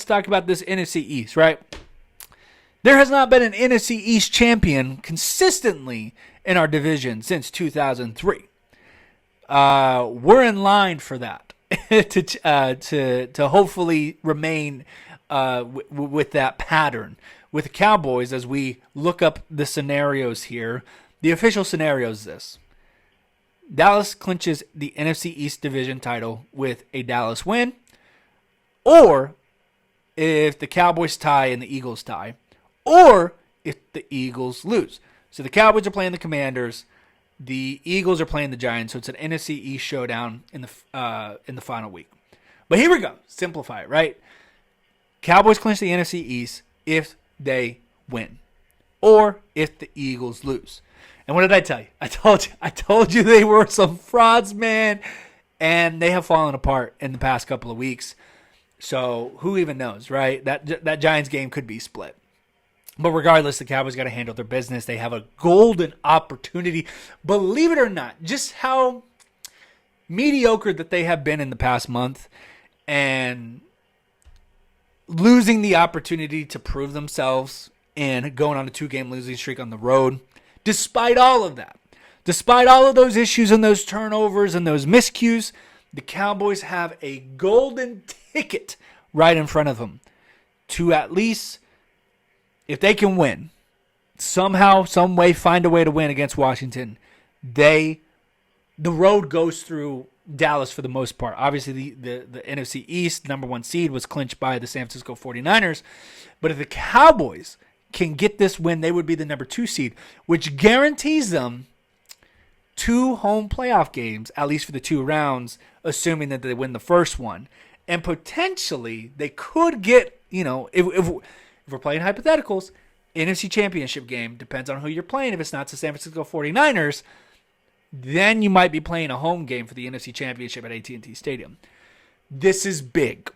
let's talk about this NFC East, right? There has not been an NFC East champion consistently in our division since 2003. We're in line for that to hopefully remain with that pattern. With the Cowboys, as we look up the scenarios here, the official scenario is this. Dallas clinches the NFC East division title with a Dallas win, or if the Cowboys tie and the Eagles tie, or if the Eagles lose. So the Cowboys are playing the Commanders, the Eagles are playing the Giants, so it's an NFC East showdown in the final week. But here we go. Simplify it, right? Cowboys clinch the NFC East if they win, or if the Eagles lose. And what did I tell you? I told you they were some frauds, man, and they have fallen apart in the past couple of weeks. So who even knows, right? That Giants game could be split. But regardless, the Cowboys got to handle their business. They have a golden opportunity. Believe it or not, just how mediocre that they have been in the past month and losing the opportunity to prove themselves and going on a 2-game losing streak on the road. Despite all of that, despite all of those issues and those turnovers and those miscues, the Cowboys have a golden ticket right in front of them to at least, if they can win, somehow, some way, find a way to win against Washington, the road goes through Dallas for the most part. Obviously, the NFC East number 1 seed was clinched by the San Francisco 49ers. But if the Cowboys can get this win, they would be the number 2 seed, which guarantees them 2 home playoff games, at least for the 2 rounds, assuming that they win the first one. And potentially, they could get, if we're playing hypotheticals, NFC Championship game, depends on who you're playing. If it's not the San Francisco 49ers, then you might be playing a home game for the NFC Championship at AT&T Stadium. This is big.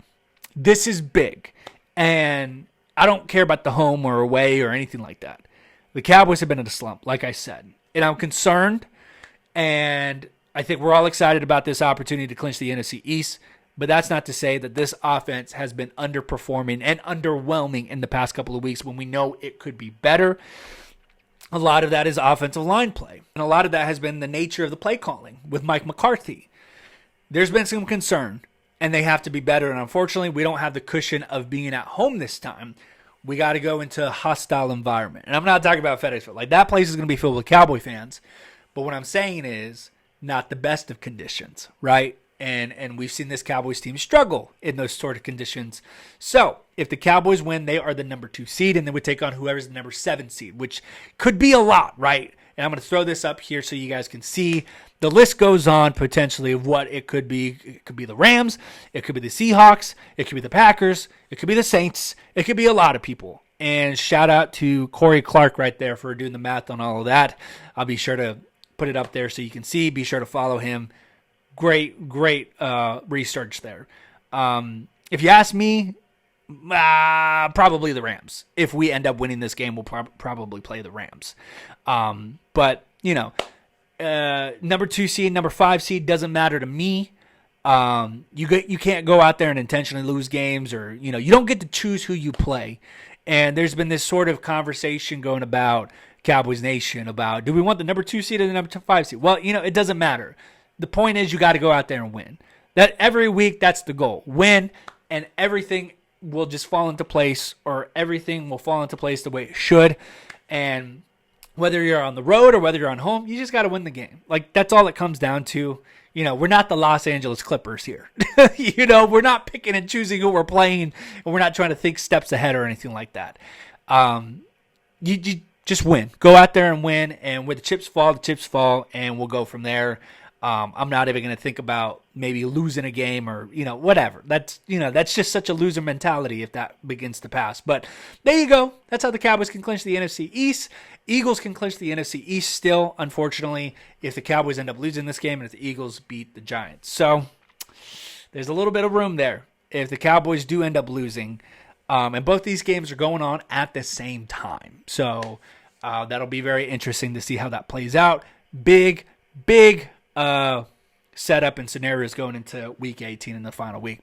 This is big. And I don't care about the home or away or anything like that. The Cowboys have been in a slump, like I said. And I'm concerned, and I think we're all excited about this opportunity to clinch the NFC East. But that's not to say that this offense has been underperforming and underwhelming in the past couple of weeks when we know it could be better. A lot of that is offensive line play. And a lot of that has been the nature of the play calling with Mike McCarthy. There's been some concern, and they have to be better. And unfortunately, we don't have the cushion of being at home this time. We got to go into a hostile environment. And I'm not talking about FedEx Field. Like, that place is going to be filled with Cowboy fans. But what I'm saying is not the best of conditions, right? And we've seen this Cowboys team struggle in those sort of conditions. So if the Cowboys win, they are the number 2 seed, and they would take on whoever's the number 7 seed, which could be a lot, right? And I'm going to throw this up here so you guys can see. The list goes on potentially of what it could be. It could be the Rams. It could be the Seahawks. It could be the Packers. It could be the Saints. It could be a lot of people. And shout out to Corey Clark right there for doing the math on all of that. I'll be sure to put it up there so you can see. Be sure to follow him. Great research there. If you ask me, probably the Rams. If we end up winning this game, we'll probably play the Rams. But, number 2 seed, number 5 seed doesn't matter to me. You can't go out there and intentionally lose games, or, you don't get to choose who you play. And there's been this sort of conversation going about Cowboys Nation about, do we want the number 2 seed or the number 5 seed? Well, it doesn't matter. The point is you got to go out there and win. That every week, that's the goal. Win, and everything will just fall into place, or everything will fall into place the way it should. And whether you're on the road or whether you're on home, you just got to win the game. Like, that's all it comes down to. We're not the Los Angeles Clippers here. We're not picking and choosing who we're playing, and we're not trying to think steps ahead or anything like that. You just win. Go out there and win, and where the chips fall, and we'll go from there. I'm not even going to think about maybe losing a game or, whatever. That's just such a loser mentality if that begins to pass. But there you go. That's how the Cowboys can clinch the NFC East. Eagles can clinch the NFC East still, unfortunately, if the Cowboys end up losing this game and if the Eagles beat the Giants. So there's a little bit of room there if the Cowboys do end up losing. And both these games are going on at the same time. So that'll be very interesting to see how that plays out. Big setup and scenarios going into Week 18 in the final week.